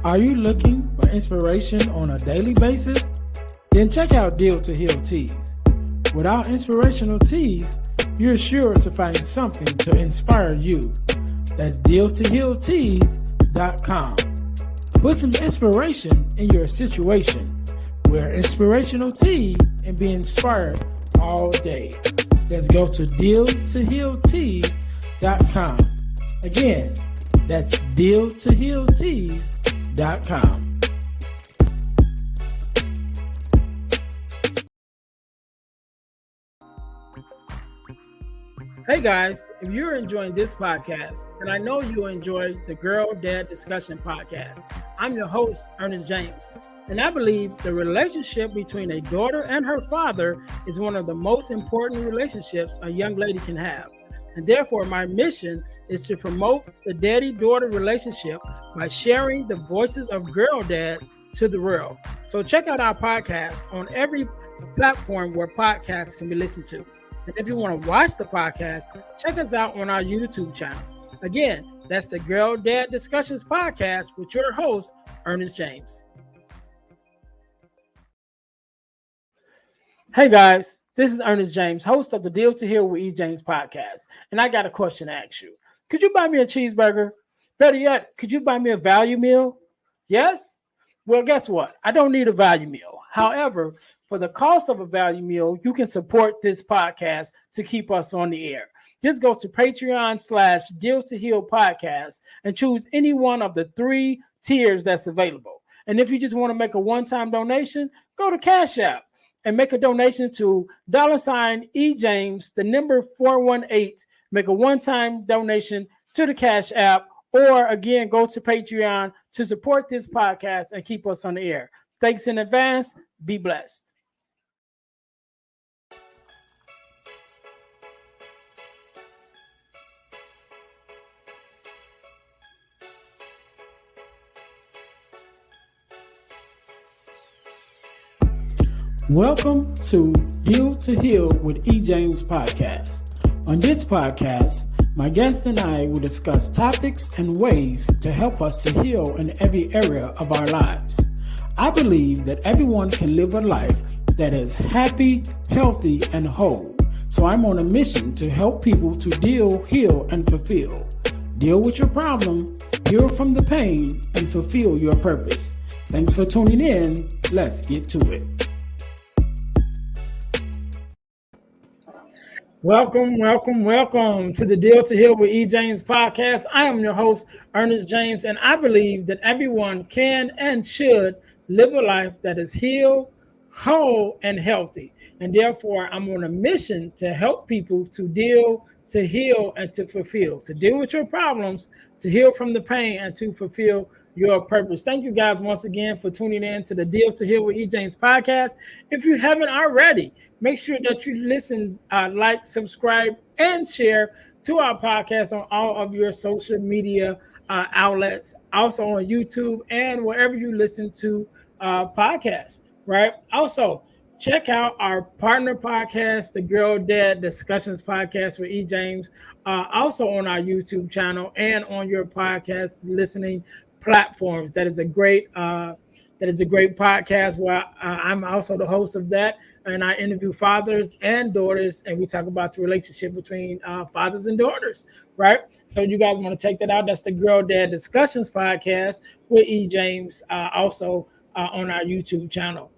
Are you looking for inspiration on a daily basis? Then check out Deal to Heal Teas. With our inspirational teas, you're sure to find something to inspire you. That's dealtohealteas.com. Put some inspiration in your situation. Wear inspirational tea and be inspired all day. Let's go to dealtohealteas.com. Again, that's dealtohealteas.com. Hey guys, if you're enjoying this podcast, then I know you'll enjoy the Girl Dad Discussion podcast. I'm your host, Ernest James, and I believe the relationship between a daughter and her father is one of the most important relationships a young lady can have. And therefore, my mission is to promote the daddy-daughter relationship by sharing the voices of girl dads to the world. So check out our podcast on every platform where podcasts can be listened to. And if you want to watch the podcast, check us out on our YouTube channel. Again, that's the Girl Dad Discussions podcast with your host, Ernest James. Hey guys, this is Ernest James, host of the Deal to Heal with E. James podcast. And I got a question to ask you. Could you buy me a cheeseburger? Better yet, could you buy me a value meal? Yes? Well, guess what? I don't need a value meal. However, for the cost of a value meal, you can support this podcast to keep us on the air. Just go to Patreon/Deal to Heal podcast and choose any one of the 3 tiers that's available. And if you just want to make a one-time donation, go to Cash App and make a donation to $EJames, the number 418. Make a one-time donation to the Cash App, or again, go to Patreon to support this podcast and keep us on the air. Thanks in advance. Be blessed. Welcome to Deal to Heal with E. James podcast. On this podcast, my guest and I will discuss topics and ways to help us to heal in every area of our lives. I believe that everyone can live a life that is happy, healthy, and whole. So I'm on a mission to help people to deal, heal, and fulfill. Deal with your problem, heal from the pain, and fulfill your purpose. Thanks for tuning in. Let's get to it. Welcome to the Deal to Heal with E. James podcast. I am your host, Ernest James, and I believe that everyone can and should live a life that is healed, whole, and healthy. And therefore, I'm on a mission to help people to deal, to heal, and to fulfill, to deal with your problems, to heal from the pain, and to fulfill your purpose. Thank you guys once again for tuning in to the Deal to Heal with E. James podcast. If you haven't already, make sure that you listen, like, subscribe, and share to our podcast on all of your social media outlets, also on YouTube and wherever you listen to podcasts, right? Also, check out our partner podcast, the Girl Dad Discussions podcast with E. James, also on our YouTube channel and on your podcast listening platforms. That is a great podcast where I'm also the host of that, and I interview fathers and daughters, and we talk about the relationship between fathers and daughters, right? So you guys want to check that out. That's the Girl Dad Discussions podcast with E. James, also on our YouTube channel.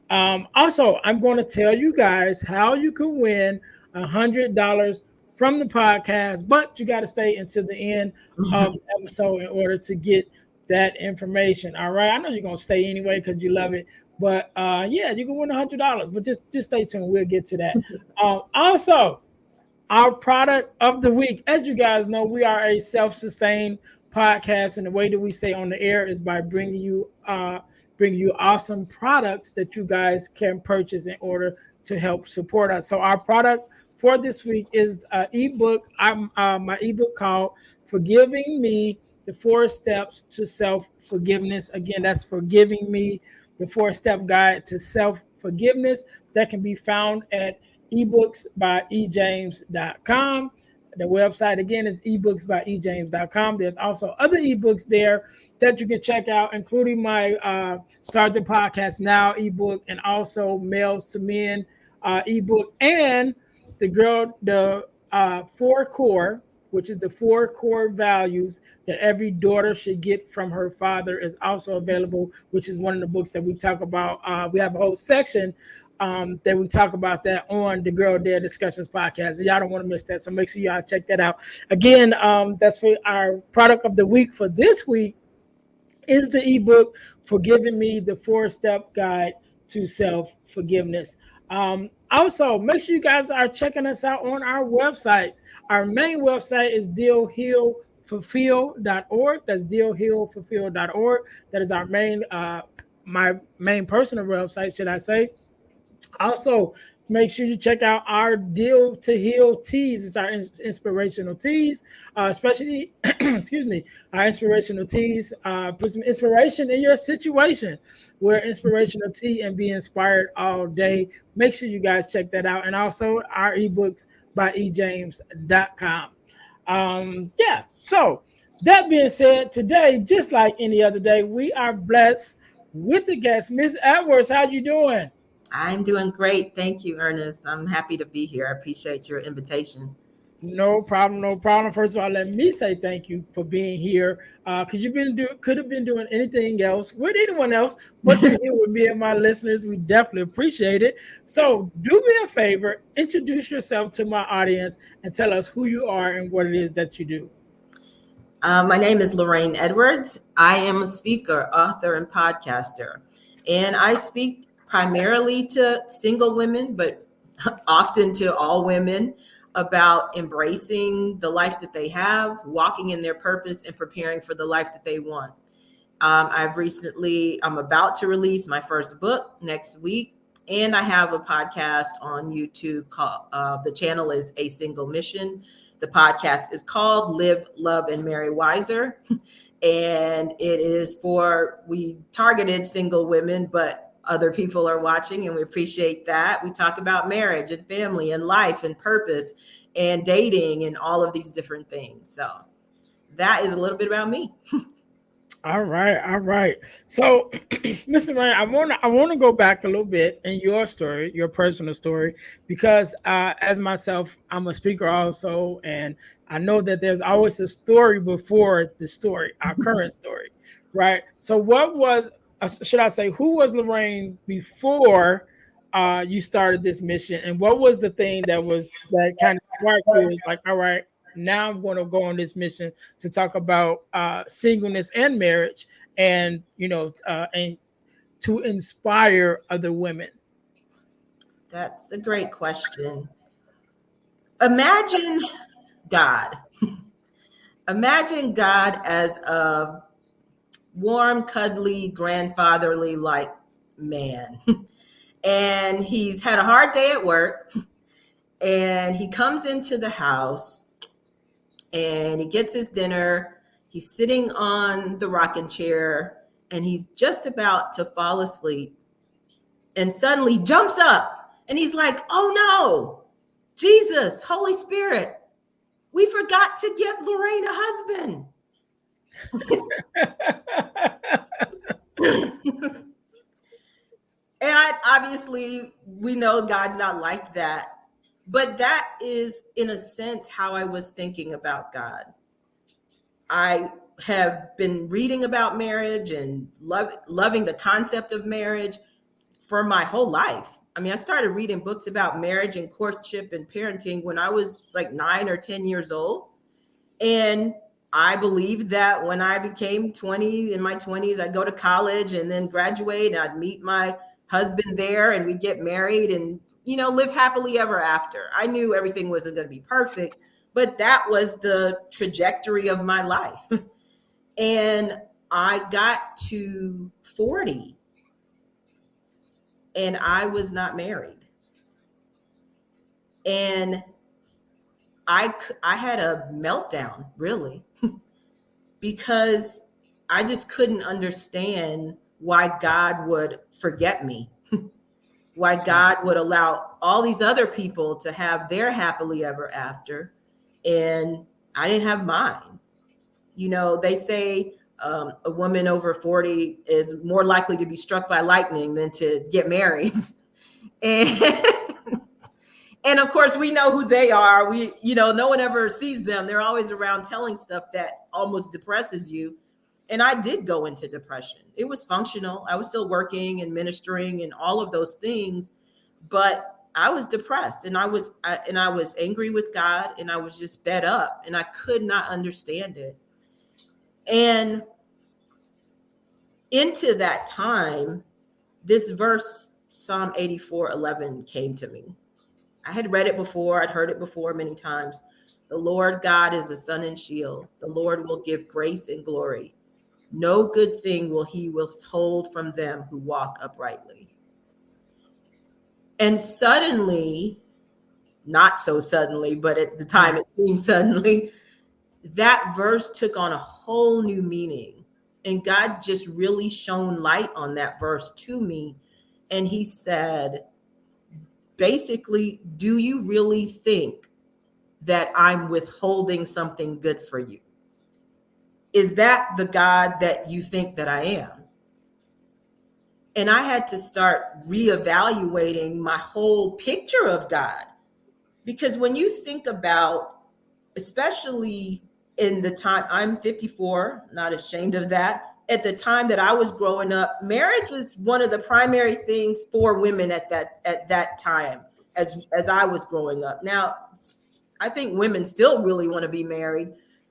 Also, I'm going to tell you guys how you can win $100 from the podcast, but you got to stay until the end of the episode in order to get that information. All right. I know you're going to stay anyway because you love it. But yeah, you can win $100. But just stay tuned. We'll get to that. Also, our product of the week. As you guys know, we are a self-sustained podcast. And the way that we stay on the air is by bringing you awesome products that you guys can purchase in order to help support us. So our product for this week is an ebook. My ebook called Forgiving Me, the 4 Steps to Self-Forgiveness. Again, that's Forgiving Me, the 4-Step Guide to Self-Forgiveness. That can be found at ebooksbyejames.com. The website again is ebooksbyejames.com. There's also other ebooks there that you can check out, including my Start Your Podcast Now ebook, and also Males to Men ebook, and the four core, which is the four core values that every daughter should get from her father, is also available, which is one of the books that we talk about. We have a whole section that we talk about that on the Girl Dad Discussions podcast. Y'all don't want to miss that, so make sure y'all check that out. Again, that's for our product of the week for this week is the ebook Forgiving Me, the 4-Step Guide to Self-Forgiveness. Also, make sure you guys are checking us out on our websites. Our main website is dealhealfulfill.org. That's dealhealfulfill.org. That is our my main personal website, should I say. Also, make sure you check out our Deal to Heal teas. It's our inspirational teas, especially, excuse me, our inspirational teas. Put some inspiration in your situation. We're inspirational tea and be inspired all day. Make sure you guys check that out. And also our ebooks by ejames.com. Yeah, so that being said, today, just like any other day, we are blessed with the guest. Miss Edwards, how you doing? I'm doing great. Thank you, Ernest. I'm happy to be here. I appreciate your invitation. No problem, no problem. First of all, let me say thank you for being here. Because could have been doing anything else with anyone else, but you're here with me and my listeners. We definitely appreciate it. So do me a favor, introduce yourself to my audience and tell us who you are and what it is that you do. My name is Lorraine Edwards. I am a speaker, author, and podcaster. And I speak primarily to single women, but often to all women, about embracing the life that they have, walking in their purpose, and preparing for the life that they want. I'm about to release my first book next week, and I have a podcast on YouTube called, the channel is A Single Mission. The podcast is called Live, Love, and Marry Wiser. And we targeted single women, but other people are watching and we appreciate that. We talk about marriage and family and life and purpose and dating and all of these different things. So that is a little bit about me. All right, all right. So, Mr. Ryan, I wanna go back a little bit in your story, your personal story, because as myself, I'm a speaker also, and I know that there's always a story before the story, our current story, right? So, should I say, who was Lorraine before you started this mission, and what was the thing that kind of sparked you? Is like, all right, now I'm going to go on this mission to talk about singleness and marriage, and and to inspire other women. That's a great question. Imagine God. Imagine God as a warm, cuddly, grandfatherly like man. And he's had a hard day at work, and he comes into the house and he gets his dinner. He's sitting on the rocking chair and he's just about to fall asleep, and suddenly jumps up and he's like, oh no, Jesus, Holy Spirit, we forgot to get Lorraine a husband. And obviously, we know God's not like that. But that is, in a sense, how I was thinking about God. I have been reading about marriage and loving the concept of marriage for my whole life. I mean, I started reading books about marriage and courtship and parenting when I was like 9 or 10 years old. And I believed that when I became 20, in my 20s, I'd go to college and then graduate, and I'd meet my husband there and we'd get married and, live happily ever after. I knew everything wasn't going to be perfect, but that was the trajectory of my life. And I got to 40 and I was not married. And I had a meltdown, really, because I just couldn't understand why God would forget me, why God would allow all these other people to have their happily ever after, and I didn't have mine. You know, they say a woman over 40 is more likely to be struck by lightning than to get married. and and of course we know who they are. We, you know, no one ever sees them. They're always around telling stuff that almost depresses you. And I did go into depression. It was functional. I was still working and ministering and all of those things, but I was depressed, and I was angry with God, and I was just fed up, and I could not understand it. And into that time, this verse, Psalm 84:11, came to me. I had read it before, I'd heard it before many times. The Lord God is a sun and shield. The Lord will give grace and glory. No good thing will he withhold from them who walk uprightly. And suddenly, not so suddenly, but at the time it seemed suddenly, that verse took on a whole new meaning. And God just really shone light on that verse to me. And he said, basically, do you really think that I'm withholding something good for you? Is that the God that you think that I am? And I had to start reevaluating my whole picture of God. Because when you think about, especially in the time, I'm 54, not ashamed of that. At the time that I was growing up, marriage is one of the primary things for women at that time, as I was growing up. Now, I think women still really want to be married,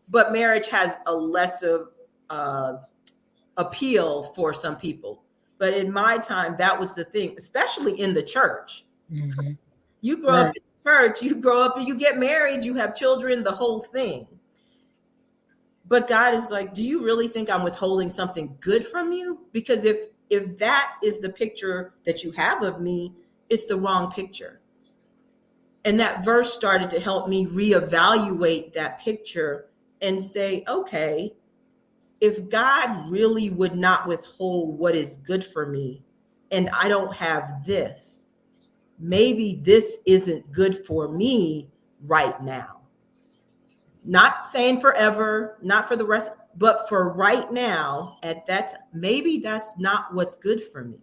but marriage has a less of appeal for some people. But in my time, that was the thing, especially in the church. Mm-hmm. You grow up in church, you grow up and you get married, you have children, the whole thing. But God is like, do you really think I'm withholding something good from you? Because if that is the picture that you have of me, it's the wrong picture. And that verse started to help me reevaluate that picture and say, okay, if God really would not withhold what is good for me, and I don't have this, maybe this isn't good for me right now. Not saying forever, not for the rest, but for right now, at that, maybe that's not what's good for me.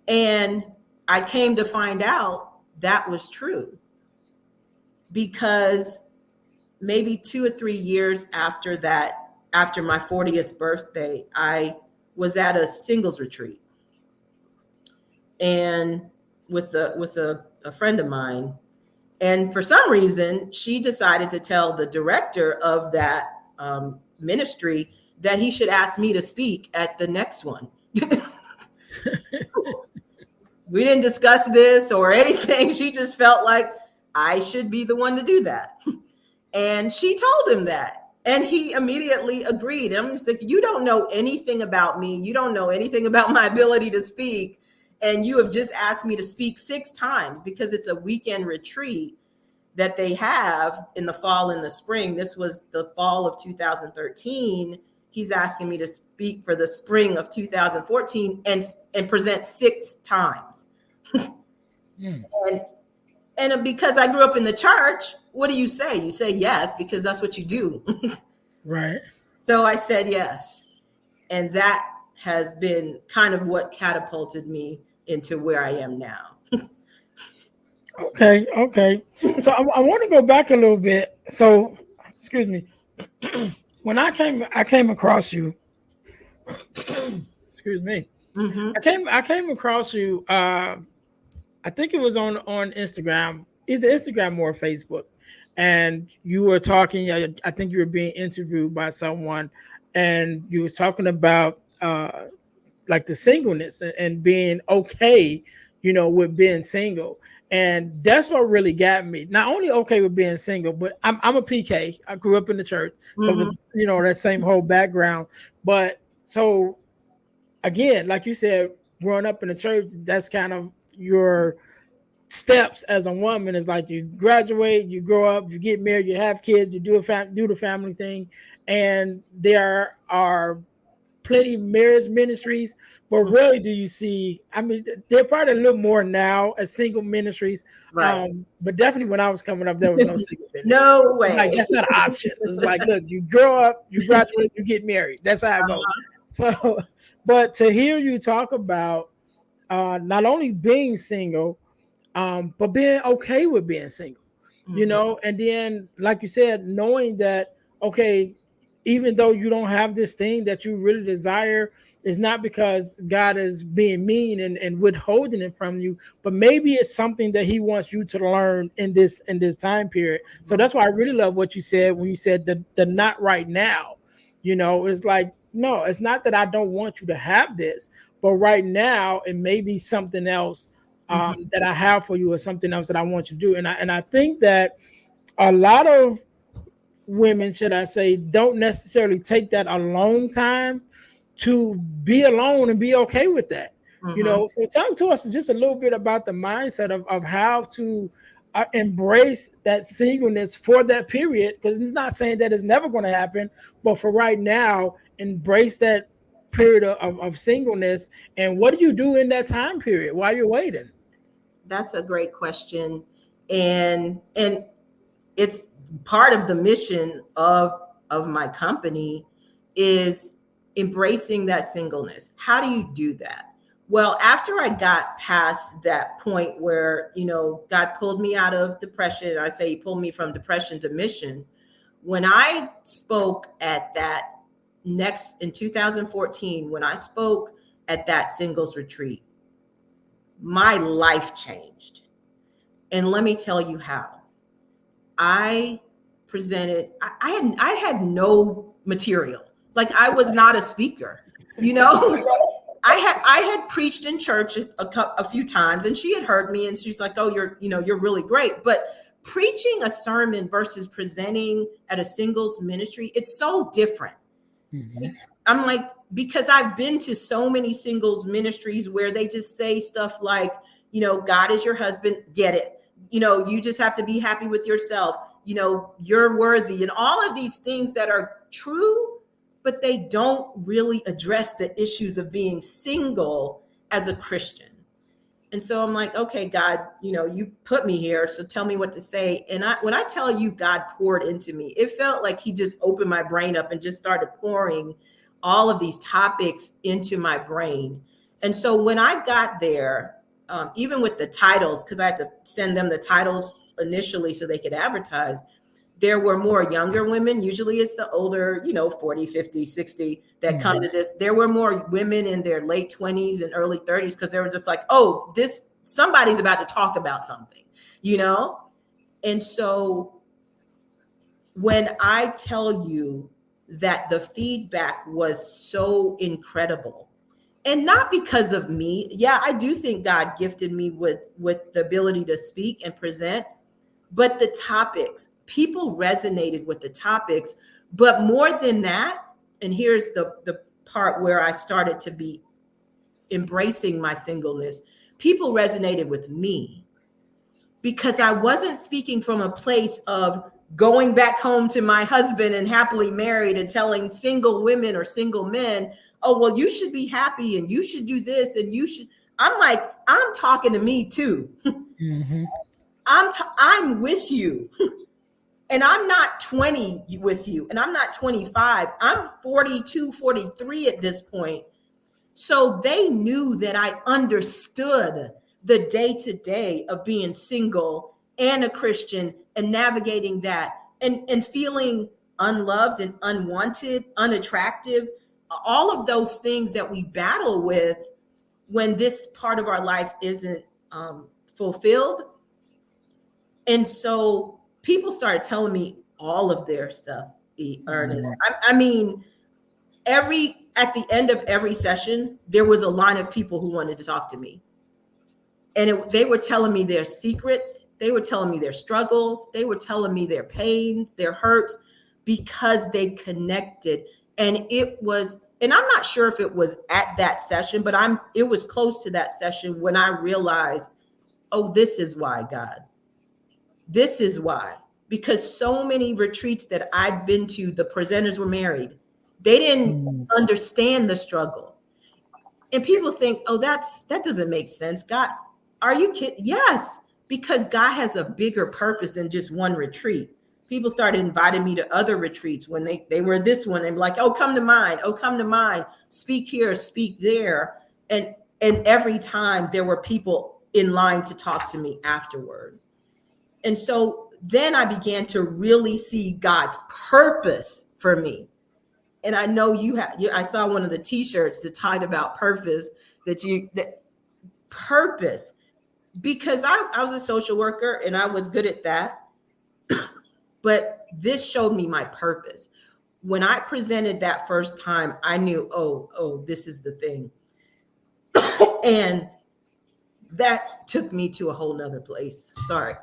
And I came to find out that was true, because maybe 2 or 3 years after that, after my 40th birthday, I was at a singles retreat, and with a friend of mine. And for some reason, she decided to tell the director of that ministry that he should ask me to speak at the next one. We didn't discuss this or anything. She just felt like I should be the one to do that. And she told him that. And he immediately agreed. I'm just like, you don't know anything about me. You don't know anything about my ability to speak. And you have just asked me to speak 6 times, because it's a weekend retreat that they have in the fall and the spring. This was the fall of 2013. He's asking me to speak for the spring of 2014 and present 6 times. And because I grew up in the church, what do you say? You say yes, because that's what you do. Right. So I said yes. And that has been kind of what catapulted me into where I am now. Okay. So I want to go back a little bit. So, excuse me. When I came across you. Excuse me. Mm-hmm. I came across you. I think it was on Instagram. Either Instagram or Facebook, and you were talking. I think you were being interviewed by someone, and you was talking about like the singleness and being okay, with being single. And that's what really got me. Not only okay with being single, but I'm a PK. I grew up in the church, so Mm-hmm. that same whole background. But so again, like you said, growing up in the church, that's kind of your steps as a woman. Is like you graduate, you grow up, you get married, you have kids, you do the family thing, and there are plenty of marriage ministries, but rarely do you see. I mean, they're probably a little more now as single ministries. Right. But definitely when I was coming up, there was no single ministry. No It's like way. that's not an option. It's like, look, you grow up, you graduate, you get married. That's how it goes. So, but to hear you talk about not only being single, but being okay with being single, and then, like you said, knowing that, okay, even though you don't have this thing that you really desire, it's not because God is being mean and withholding it from you, but maybe it's something that He wants you to learn in this time period. So that's why I really love what you said when you said the not right now. It's like, no, it's not that I don't want you to have this, but right now it may be something else that I have for you, or something else that I want you to do. And I think that a lot of women, should I say, don't necessarily take that alone time to be alone and be okay with that. So talk to us just a little bit about the mindset of how to embrace that singleness for that period, because it's not saying that it's never going to happen, but for right now, embrace that period of singleness. And what do you do in that time period while you're waiting? That's a great question. And it's part of the mission of my company is embracing that singleness. How do you do that? Well, after I got past that point where, God pulled me out of depression, I say He pulled me from depression to mission. When I spoke at that in 2014, when I spoke at that singles retreat, my life changed. And let me tell you how. I presented, I had no material. Like, I was not a speaker, I had preached in church a few times, and she had heard me, and she's like, oh, you're really great. But preaching a sermon versus presenting at a singles ministry, it's so different. I'm like, because I've been to so many singles ministries where they just say stuff like, God is your husband, get it. You just have to be happy with yourself. You're worthy, and all of these things that are true, but they don't really address the issues of being single as a Christian. And so I'm like, okay, God, you put me here, so tell me what to say. And when I tell you God poured into me, it felt like He just opened my brain up and just started pouring all of these topics into my brain. And so when I got there, even with the titles, because I had to send them the titles initially so they could advertise, there were more younger women. Usually it's the older, 40, 50, 60 that come to this. There were more women in their late 20s and early 30s, because they were just like, oh, somebody's about to talk about something, And so when I tell you that the feedback was so incredible, and not because of me. Yeah, I do think God gifted me with the ability to speak and present, but the topics, people resonated with the topics. But more than that, and here's the part where I started to be embracing my singleness, people resonated with me, because I wasn't speaking from a place of going back home to my husband and happily married and telling single women or single men, oh, well, you should be happy and you should do this and you should. I'm like, I'm talking to me too. I'm with you. And I'm not 20 with you, and I'm not 25. I'm 42, 43 at this point. So they knew that I understood the day-to-day of being single and a Christian and navigating that and feeling unloved and unwanted, unattractive, all of those things that we battle with when this part of our life isn't fulfilled. And so people started telling me all of their stuff, Ernest. I mean, at the end of every session, there was a line of people who wanted to talk to me. And they were telling me their secrets. They were telling me their struggles. They were telling me their pains, their hurts, because they connected. And and I'm not sure if it was at that session, but it was close to that session when I realized, oh, this is why, God. This is why. Because so many retreats that I'd been to, the presenters were married. They didn't understand the struggle. And people think, oh, that doesn't make sense. God, are you kidding? Yes, because God has a bigger purpose than just one retreat. People started inviting me to other retreats when they were this one and like, oh, come to mine. Oh, come to mine. Speak here, speak there. And every time there were people in line to talk to me afterward. And so then I began to really see God's purpose for me. And I know I saw one of the t-shirts that talked about purpose, that purpose, because I was a social worker and I was good at that. But this showed me my purpose. When I presented that first time, I knew, oh, this is the thing. And that took me to a whole nother place. Sorry.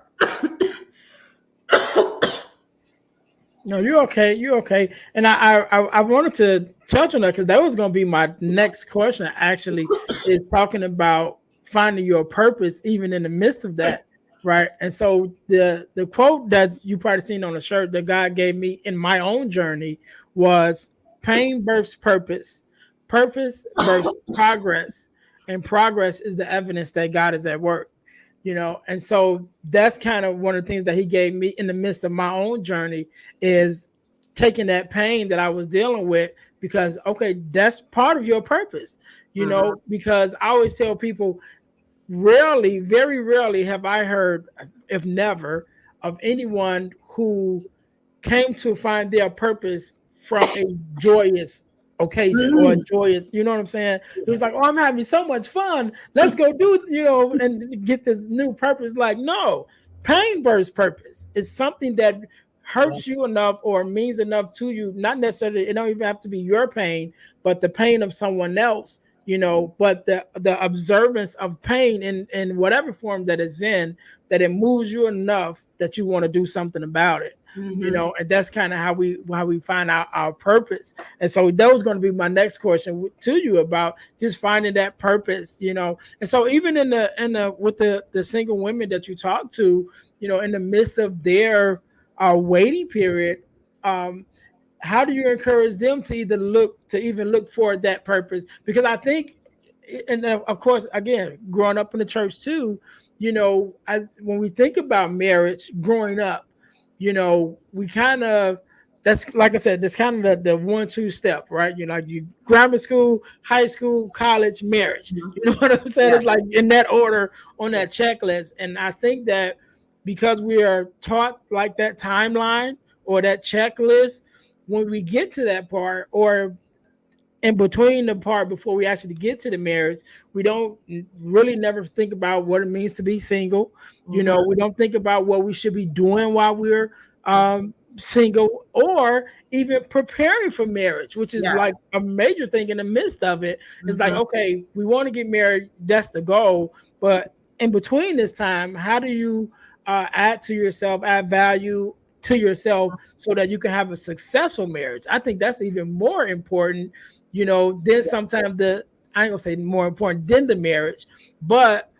No, you're okay. You're okay. And I wanted to touch on that because that was going to be my next question. Actually, is talking about finding your purpose even in the midst of that, right? And so the quote that you probably seen on the shirt that God gave me in my own journey was, "Pain births purpose, purpose births progress, and progress is the evidence that God is at work." And so that's kind of one of the things that he gave me in the midst of my own journey, is taking that pain that I was dealing with, because okay, that's part of your purpose, because I always tell people, rarely, very rarely have I heard, if never, of anyone who came to find their purpose from a joyous occasion or a joyous, you know what I'm saying? It was like, oh, I'm having so much fun. Let's go do, and get this new purpose. Like, no, pain births purpose. It's something that hurts you enough or means enough to you. Not necessarily, it don't even have to be your pain, but the pain of someone else. But the observance of pain in whatever form that it's in, that it moves you enough that you want to do something about it. And that's kind of how we find out our purpose. And so that was going to be my next question to you, about just finding that purpose. And so even in the with the single women that you talk to, in the midst of their waiting period, how do you encourage them to even look for that purpose? Because I think, and of course, again, growing up in the church too, when we think about marriage growing up, we kind of, that's, like I said, that's kind of the 1-2 step, right? You grammar school, high school, college, marriage. You know what I'm saying? Yes. It's like in that order on that checklist. And I think that because we are taught like that timeline or that checklist, when we get to that part, or in between the part before we actually get to the marriage, we don't really never think about what it means to be single. We don't think about what we should be doing while we're single, or even preparing for marriage, which is like a major thing in the midst of it. It's like, okay, we want to get married, that's the goal, but in between this time, how do you add value to yourself so that you can have a successful marriage? I think that's even more important, than sometimes I ain't gonna say more important than the marriage, but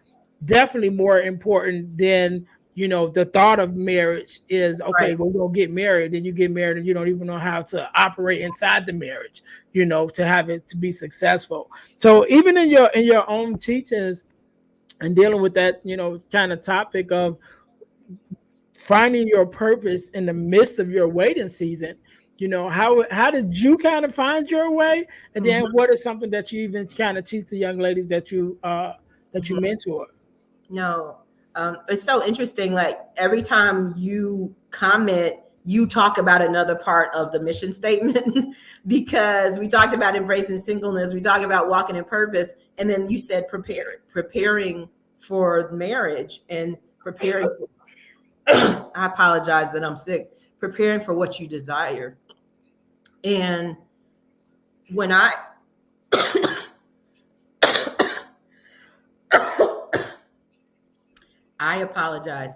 definitely more important than, the thought of marriage is, okay, well, we'll get married, then you get married and you don't even know how to operate inside the marriage, to have it to be successful. So even in your own teachings and dealing with that, kind of topic of finding your purpose in the midst of your waiting season, how did you kind of find your way? And then what is something that you even kind of teach the young ladies that you mentor? No, it's so interesting. Like every time you comment, you talk about another part of the mission statement because we talked about embracing singleness, we talked about walking in purpose, and then you said preparing for marriage and preparing. I apologize that I'm sick. Preparing for what you desire. And when I apologize.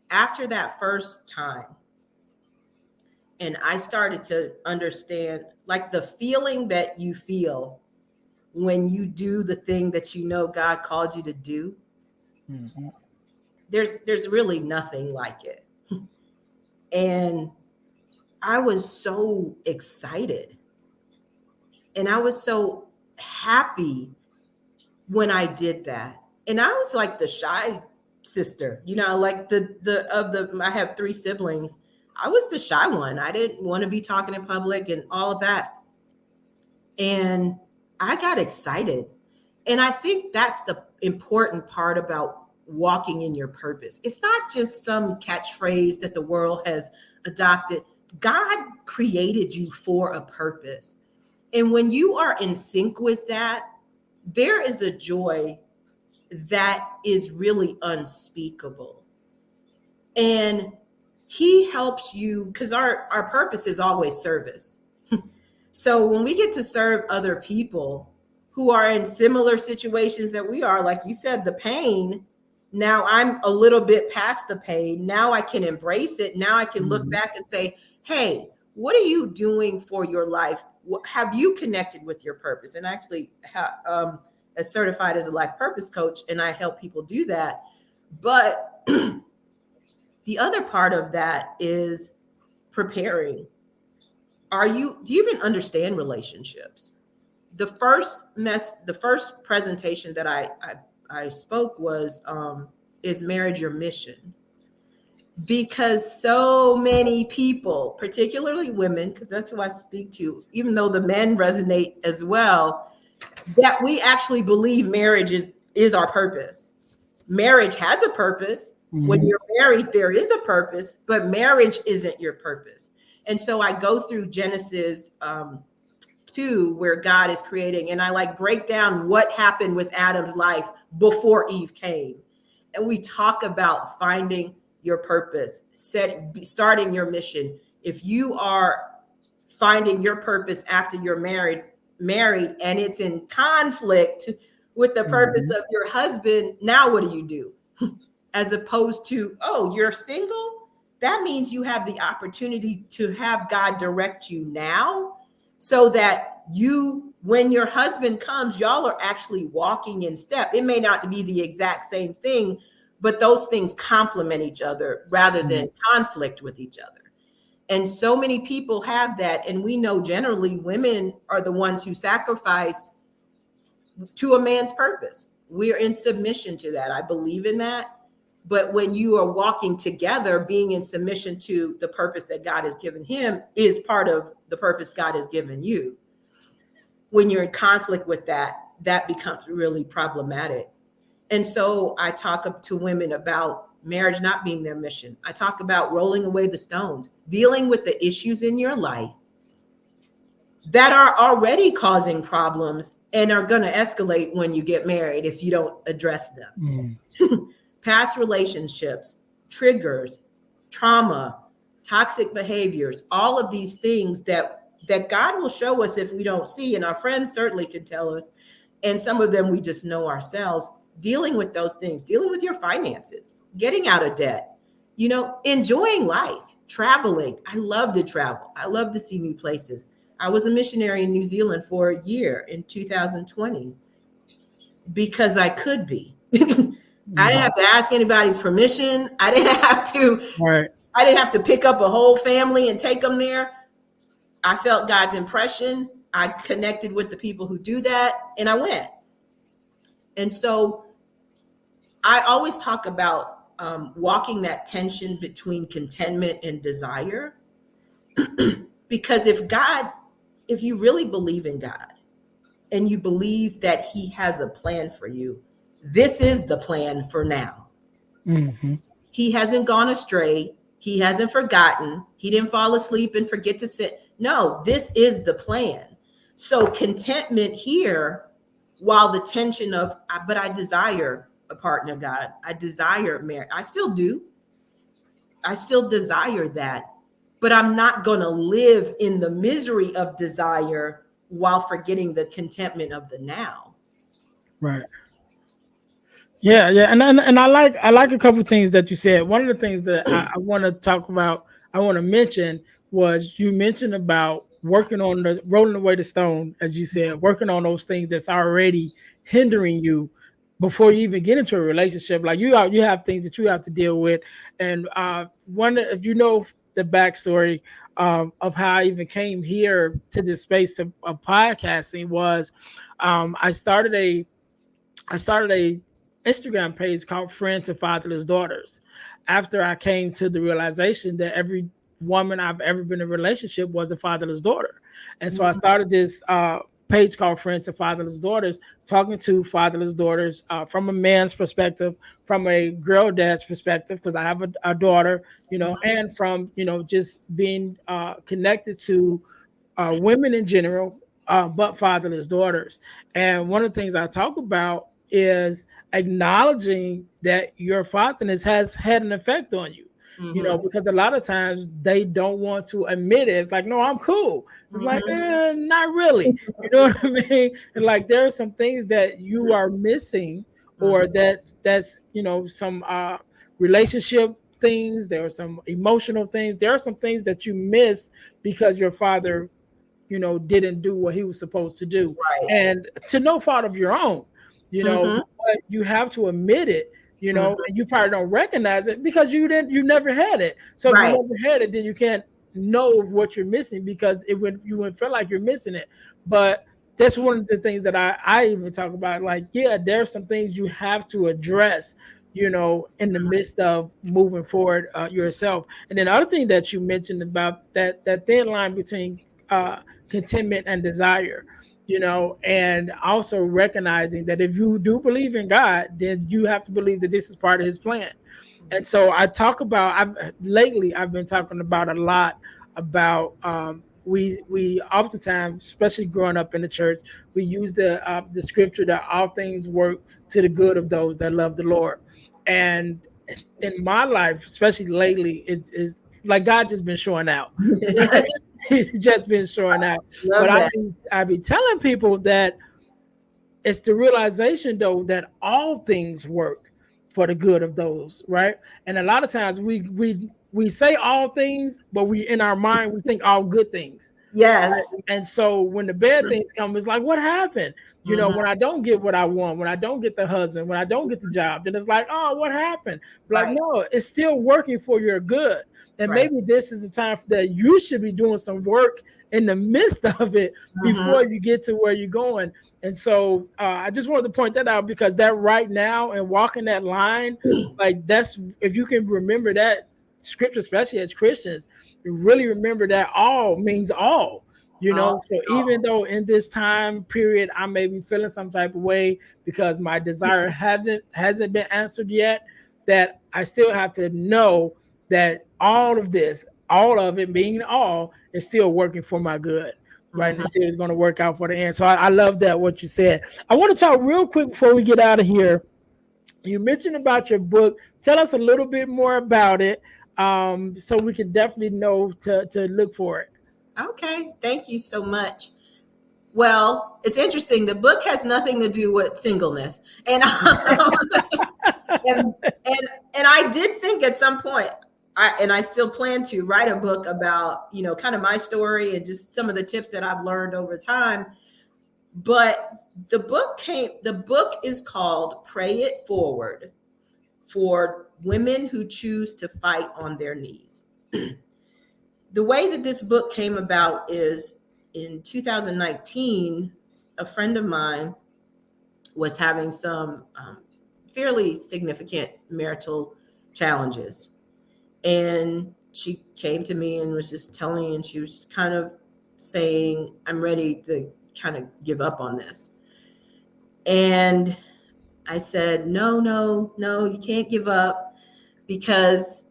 After that first time, and I started to understand, like the feeling that you feel when you do the thing that God called you to do, there's really nothing like it. And I was so excited and I was so happy when I did that. And I was like the shy sister, like the I have three siblings. I was the shy one. I didn't want to be talking in public and all of that. And I got excited. And I think that's the important part about walking in your purpose. It's not just some catchphrase that the world has adopted. God created you for a purpose. And when you are in sync with that, there is a joy that is really unspeakable. And he helps you because our purpose is always service. So when we get to serve other people who are in similar situations that we are, like you said, the pain, now I'm a little bit past the pain. Now I can embrace it. Now I can look back and say, hey, what are you doing for your life? Have you connected with your purpose? And actually, as certified as a life purpose coach, and I help people do that. But the other part of that is preparing. Do you even understand relationships? The first presentation that I spoke was, is marriage your mission? Because so many people, particularly women, because that's who I speak to, even though the men resonate as well, that we actually believe marriage is our purpose. Marriage has a purpose. When you're married, there is a purpose, but marriage isn't your purpose. And so I go through Genesis 2, where God is creating, and I break down what happened with Adam's life before Eve came. And we talk about finding your purpose, starting your mission. If you are finding your purpose after you're married, and it's in conflict with the purpose of your husband, now what do? As opposed to, oh, you're single? That means you have the opportunity to have God direct you now, so that when your husband comes, y'all are actually walking in step. It may not be the exact same thing, but those things complement each other rather than conflict with each other. And so many people have that. And we know generally women are the ones who sacrifice to a man's purpose. We're in submission to that. I believe in that. But when you are walking together, being in submission to the purpose that God has given him is part of the purpose God has given you. When you're in conflict with that, that becomes really problematic. And so I talk to women about marriage not being their mission. I talk about rolling away the stones, dealing with the issues in your life that are already causing problems and are going to escalate when you get married if you don't address them. Past relationships, triggers, trauma, toxic behaviors, all of these things that God will show us if we don't see, and our friends certainly can tell us, and some of them we just know ourselves. Dealing with those things, dealing with your finances, getting out of debt, enjoying life, traveling. I love to travel. I love to see new places. I was a missionary in New Zealand for a year in 2020 because I could be. I didn't have to ask anybody's permission. I didn't have to pick up a whole family and take them there. I felt God's impression. I connected with the people who do that, and I went. And so I always talk about walking that tension between contentment and desire. Because if you really believe in God and you believe that he has a plan for you, this is the plan for now. He hasn't gone astray. He hasn't forgotten. He didn't fall asleep and forget to sit. No, this is the plan. So contentment here, while the tension of, but I desire a partner, God. I desire marriage. I still do. I still desire that. But I'm not going to live in the misery of desire while forgetting the contentment of the now. Right. Yeah. And I like a couple of things that you said. One of the things that I want to talk about, I want to mention, was you mentioned about rolling away the stone, as you said, working on those things that's already hindering you before you even get into a relationship. Like you have things that you have to deal with. And if the backstory of how I even came here to this space of podcasting was I started a Instagram page called Friends to Fatherless Daughters after I came to the realization that every woman I've ever been in a relationship was a fatherless daughter. And so I started this page called Friends to Fatherless Daughters, talking to fatherless daughters from a man's perspective, from a girl dad's perspective, because I have a daughter, and from, just being connected to women in general, but fatherless daughters. And one of the things I talk about is acknowledging that your fatherness has had an effect on you. Mm-hmm. Because a lot of times they don't want to admit it. It's like, no, I'm cool. It's like, Mm-hmm. not really. You know what I mean? And like, there are some things that you are missing, or that's some relationship things. There are some emotional things. There are some things that you missed because your father didn't do what he was supposed to do, Right. and to no fault of your own, Mm-hmm. but you have to admit it, Mm-hmm. and you probably don't recognize it because you never had it. So if you Right. never had it, then you can't know what you're missing, because you wouldn't feel like you're missing it. But that's one of the things that I even talk about. Like, yeah, there are some things you have to address, in the midst of moving forward yourself. And then the other thing that you mentioned about that thin line between uh, contentment and desire, and also recognizing that if you do believe in God, then you have to believe that this is part of his plan. And so I've been talking about a lot about we oftentimes, especially growing up in the church, we use the scripture that all things work to the good of those that love the Lord. And in my life, especially lately, it's like God just been showing out. Right? He's just been showing out. But Love that. I be telling people that it's the realization, though, that all things work for the good of those, right? And a lot of times we say all things, but we in our mind we think all good things. Right. Yes. And so when the bad things come, it's like, what happened? Mm-hmm. When I don't get what I want, when I don't get the husband, when I don't get the job, then it's like, oh, what happened? Like, Right. no, it's still working for your good. And Right. maybe this is the time that you should be doing some work in the midst of it Mm-hmm. before you get to where you're going. And so I just wanted to point that out, because that right now and walking that line, like that's, if you can remember that scripture, especially as Christians, you really remember that all means all. All, So even though in this time period I may be feeling some type of way because my desire hasn't been answered yet, that I still have to know that all of it being all, is still working for my good. Right. And mm-hmm. it's still going to work out for the end. So I love that what you said. I want to talk real quick before we get out of here. You mentioned about your book. Tell us a little bit more about it, so we can definitely know to look for it. Okay. Thank you so much. Well, it's interesting. The book has nothing to do with singleness, and and and and I did think at some point, I still plan to write a book about kind of my story and just some of the tips that I've learned over time. But the book is called Pray It Forward, for women who choose to fight on their knees. The way that this book came about is in 2019, a friend of mine was having some fairly significant marital challenges. And she came to me and was just telling me, and she was kind of saying, I'm ready to kind of give up on this. And I said, no, no, no, you can't give up, because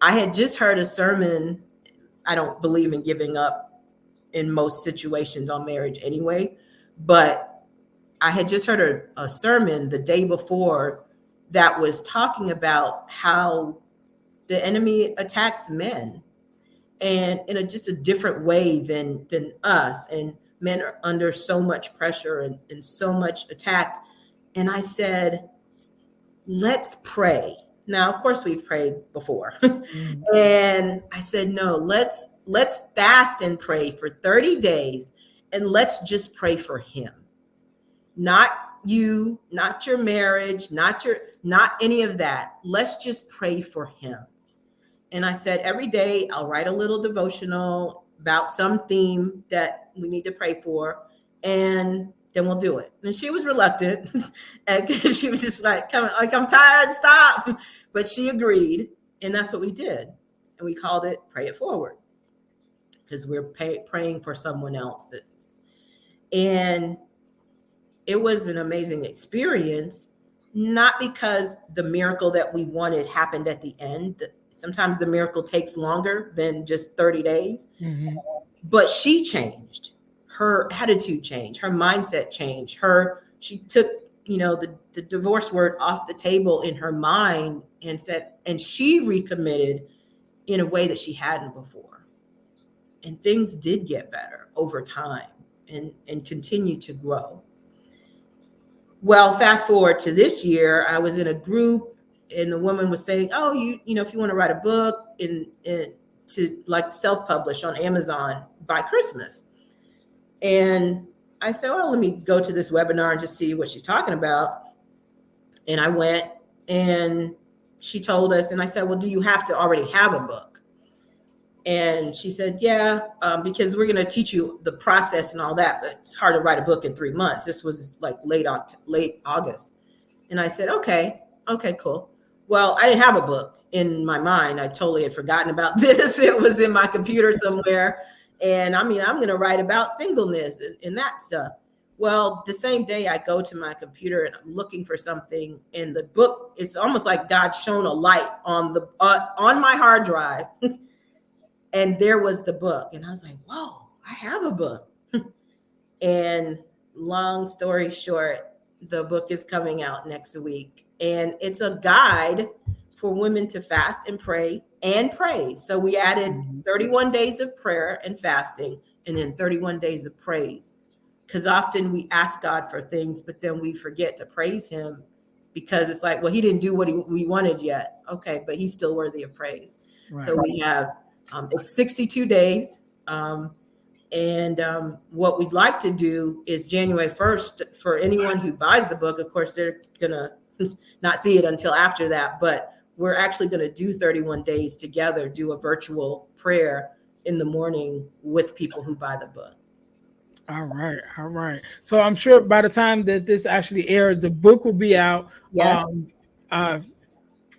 I had just heard a sermon. I don't believe in giving up in most situations on marriage anyway, but I had just heard a sermon the day before that was talking about how the enemy attacks men, and in just a different way than us, and men are under so much pressure and so much attack. And I said, let's pray. Now, of course, we've prayed before. Mm. And I said, no, let's fast and pray for 30 days, and let's just pray for him. Not you, not your marriage, not any of that. Let's just pray for him. And I said, every day I'll write a little devotional about some theme that we need to pray for, and then we'll do it. And she was reluctant, and she was just like, I'm tired, stop. But she agreed, and that's what we did. And we called it Pray It Forward, because we're praying for someone else's. And it was an amazing experience, not because the miracle that we wanted happened at the end. Sometimes the miracle takes longer than just 30 days. Mm-hmm. But she changed. Her attitude changed. Her mindset changed. She took, the divorce word off the table in her mind and said, and she recommitted in a way that she hadn't before. And things did get better over time and continue to grow. Well, fast forward to this year, I was in a group and the woman was saying, oh, if you want to write a book and to like self-publish on Amazon by Christmas. And I said, well, let me go to this webinar and just see what she's talking about. And I went and she told us, and I said, well, do you have to already have a book? And she said, yeah, because we're going to teach you the process and all that, but it's hard to write a book in 3 months. This was like late August. And I said, okay, cool. Well, I didn't have a book in my mind. I totally had forgotten about this. It was in my computer somewhere. And I'm going to write about singleness and that stuff. Well, the same day I go to my computer and I'm looking for something in the book. It's almost like God shone a light on my hard drive. And there was the book. And I was like, whoa, I have a book. And long story short, the book is coming out next week. And it's a guide for women to fast and pray and praise. So we added 31 days of prayer and fasting and then 31 days of praise. Because often we ask God for things, but then we forget to praise him because it's like, well, he didn't do what we wanted yet. Okay, but he's still worthy of praise. Right. So we have it's 62 days. And what we'd like to do is January 1st for anyone who buys the book. Of course, they're going to not see it until after that. But we're actually going to do 31 days together, do a virtual prayer in the morning with people who buy the book. All right. So I'm sure by the time that this actually airs, the book will be out. Yes.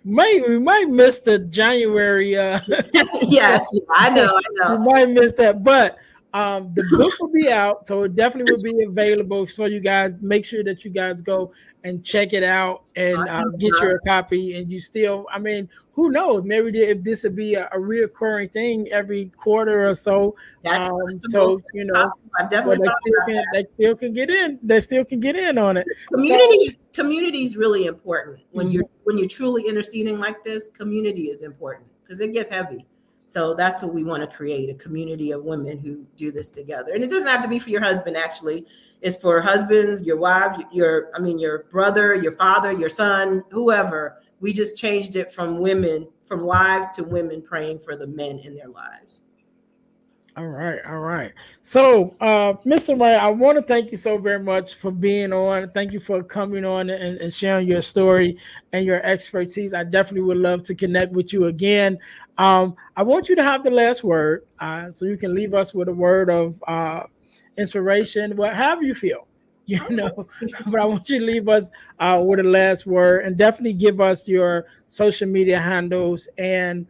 We might miss the January. Yes, I know. We might miss that, but the book will be out, so it definitely will be available. So you guys make sure that you guys go and check it out and get your copy. And you still, who knows? Maybe if this would be a reoccurring thing every quarter or so. That's so I've definitely they still can get in. They still can get in on it. Community is really important when you're truly interceding like this. Community is important because it gets heavy. So that's what we want to create, a community of women who do this together. And it doesn't have to be for your husband, actually. It's for husbands, your wife, your brother, your father, your son, whoever. We just changed it from wives to women praying for the men in their lives. All right. So, Mr. Ray, I want to thank you so very much for being on. Thank you for coming on and sharing your story and your expertise. I definitely would love to connect with you again. I want you to have the last word, so you can leave us with a word of inspiration, however you feel, but I want you to leave us with a last word and definitely give us your social media handles and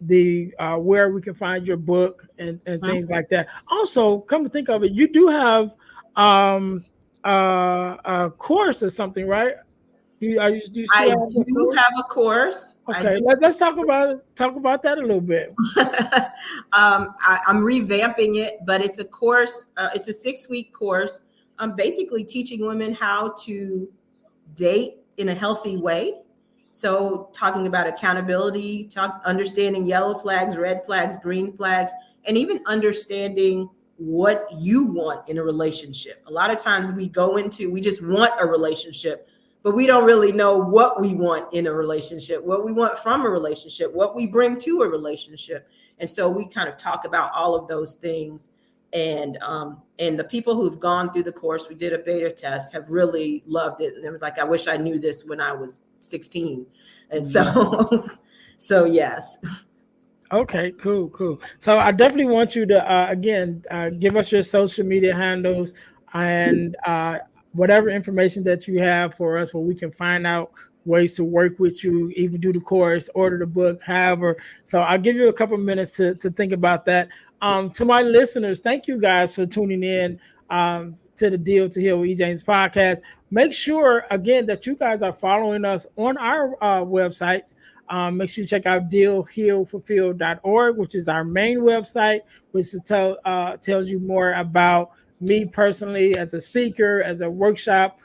the where we can find your book and things like that. Also, come to think of it, you do have a course or something, right? I do have a course. Okay, let's talk about that a little bit. I'm revamping it, but it's a course. It's a 6-week course. I'm basically teaching women how to date in a healthy way. So talking about accountability, understanding yellow flags, red flags, green flags, and even understanding what you want in a relationship. A lot of times we just want a relationship, but we don't really know what we want in a relationship, what we want from a relationship, what we bring to a relationship. And so we kind of talk about all of those things. And the people who've gone through the course, we did a beta test, have really loved it. And they were like, I wish I knew this when I was 16. And so So yes. Okay, cool. So I definitely want you to again give us your social media handles and whatever information that you have for us, where we can find out ways to work with you, even do the course, order the book, however. So I'll give you a couple minutes to think about that. To my listeners, thank you guys for tuning in to the Deal to Heal with E. James podcast. Make sure again that you guys are following us on our websites. Make sure you check out dealhealfulfill.org, which is our main website, which tells you more about me personally as a speaker, as a workshop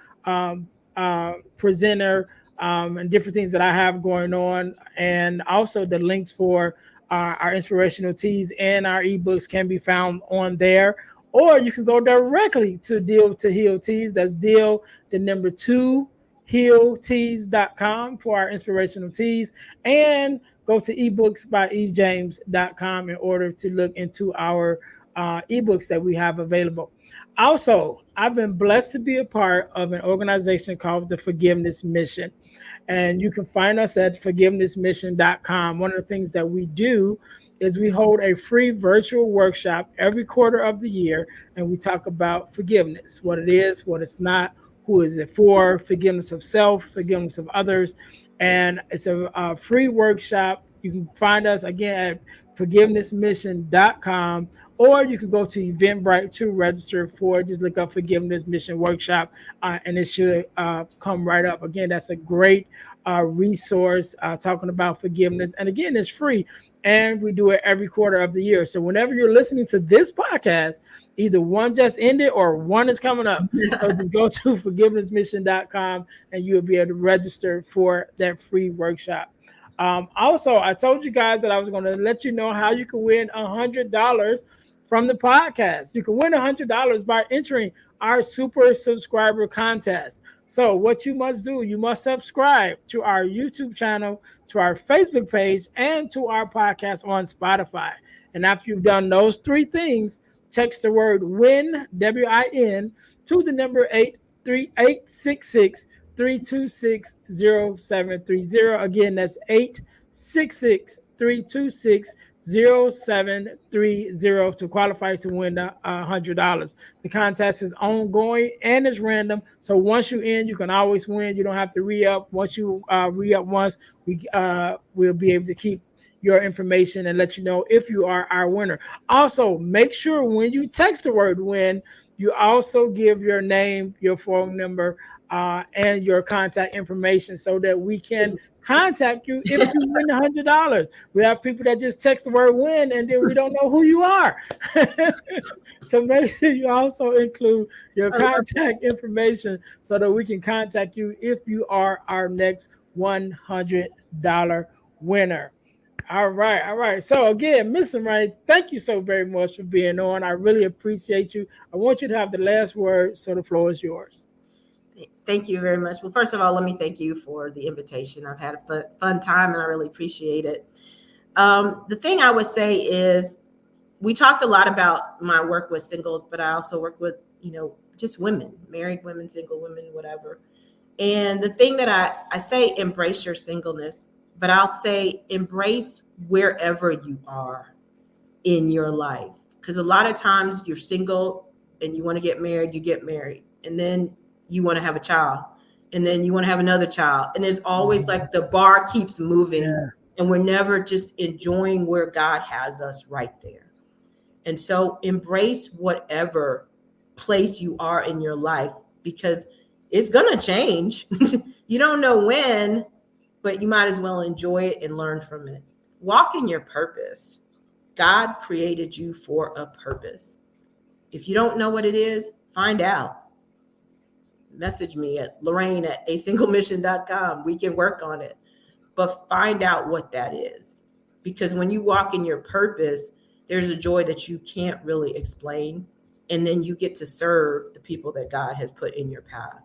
presenter, and different things that I have going on. And also the links for our inspirational teas and our ebooks can be found on there. Or you can go directly to Deal to Heal Teas. That's Deal, the number two, healteas.com for our inspirational teas, and go to ebooksbyejames.com in order to look into our ebooks that we have available. Also, I've been blessed to be a part of an organization called the Forgiveness Mission. And you can find us at forgivenessmission.com. One of the things that we do is we hold a free virtual workshop every quarter of the year, and we talk about forgiveness, what it is, what it's not, who is it for, forgiveness of self, forgiveness of others. And it's a free workshop. You can find us again at forgivenessmission.com, or you can go to Eventbrite to register for it. Just look up Forgiveness Mission Workshop, and it should come right up. Again, that's a great resource talking about forgiveness. And again, it's free, and we do it every quarter of the year. So whenever you're listening to this podcast, either one just ended or one is coming up. So just go to forgivenessmission.com and you'll be able to register for that free workshop. Also, I told you guys that I was going to let you know how you can win $100 from the podcast. You can win $100 by entering our super subscriber contest. So what you must do, you must subscribe to our YouTube channel, to our Facebook page, and to our podcast on Spotify. And after you've done those three things, text the word WIN, WIN, to the number 836 326 0730. Again, that's 866 326 0730 to qualify to win the $100. The contest is ongoing and it's random. So once you in, you can always win. You don't have to re-up. Once you re-up once, we'll be able to keep your information and let you know if you are our winner. Also, make sure when you text the word win, you also give your name, your phone number, and your contact information so that we can contact you if you win $100. We have people that just text the word win and then we don't know who you are. So make sure you also include your contact information so that we can contact you if you are our next $100 winner. All right. So again, Mr. Ray, thank you so very much for being on. I really appreciate you. I want you to have the last word, so the floor is yours. Thank you very much. Well, first of all, let me thank you for the invitation. I've had a fun time and I really appreciate it. The thing I would say is we talked a lot about my work with singles, but I also work with, just women, married women, single women, whatever. And the thing that I say, embrace your singleness, but I'll say embrace wherever you are in your life. Because a lot of times you're single and you want to get married, you get married. And then you want to have a child. And then you want to have another child. And there's always like the bar keeps moving. Yeah. And we're never just enjoying where God has us right there. And so embrace whatever place you are in your life, because it's going to change. You don't know when, but you might as well enjoy it and learn from it. Walk in your purpose. God created you for a purpose. If you don't know what it is, find out. Message me at Lorraine@asinglemission.com. We can work on it. But find out what that is. Because when you walk in your purpose, there's a joy that you can't really explain. And then you get to serve the people that God has put in your path.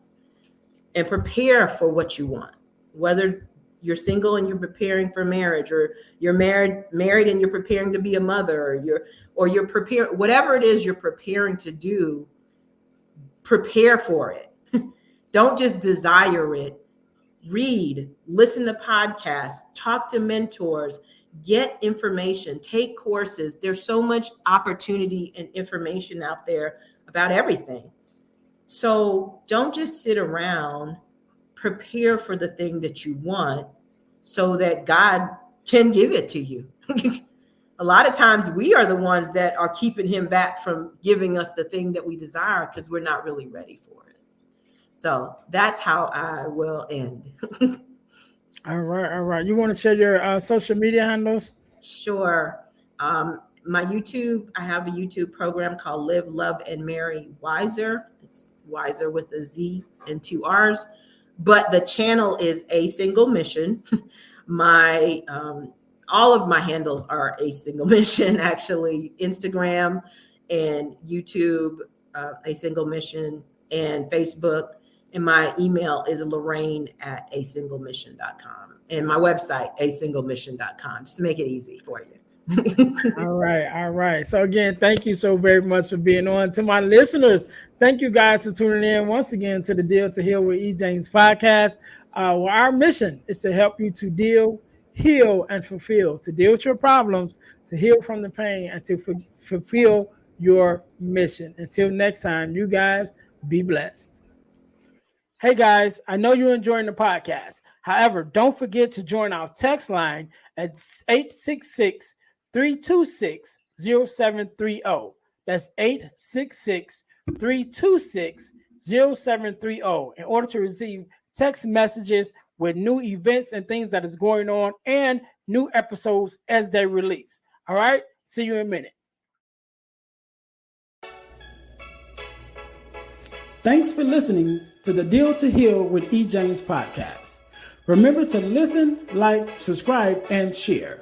And prepare for what you want. Whether you're single and you're preparing for marriage, or you're married and you're preparing to be a mother, or you're preparing, whatever it is you're preparing to do, prepare for it. Don't just desire it, read, listen to podcasts, talk to mentors, get information, take courses. There's so much opportunity and information out there about everything. So don't just sit around, prepare for the thing that you want so that God can give it to you. A lot of times we are the ones that are keeping him back from giving us the thing that we desire because we're not really ready for it. So that's how I will end. All right. You want to share your social media handles? Sure. My YouTube, I have a YouTube program called Live, Love, and Marry Wiser. It's Wiser with a Z and 2 R's. But the channel is A Single Mission. My all of my handles are A Single Mission, actually. Instagram and YouTube, A Single Mission, and Facebook. And my email is Lorraine@asinglemission.com. And my website, asinglemission.com, just to make it easy for you. All right. So again, thank you so very much for being on. To my listeners, thank you guys for tuning in once again to the Deal to Heal with E. James podcast. Well, our mission is to help you to deal, heal, and fulfill, to deal with your problems, to heal from the pain, and to fulfill your mission. Until next time, you guys be blessed. Hey guys, I know you're enjoying the podcast. However, don't forget to join our text line at 866-326-0730. That's 866-326-0730 in order to receive text messages with new events and things that is going on and new episodes as they release. All right, see you in a minute. Thanks for listening to the Deal to Heal with E. James podcast. Remember to listen, like, subscribe, and share.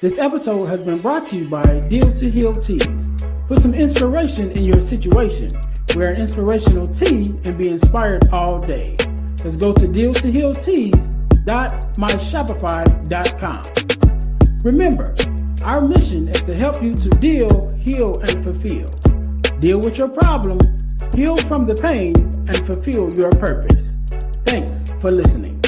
This episode has been brought to you by Deal to Heal Teas. Put some inspiration in your situation. Wear an inspirational tea and be inspired all day. Let's go to dealtohealteas.myshopify.com. Remember, our mission is to help you to deal, heal, and fulfill. Deal with your problem, heal from the pain, and fulfill your purpose. Thanks for listening.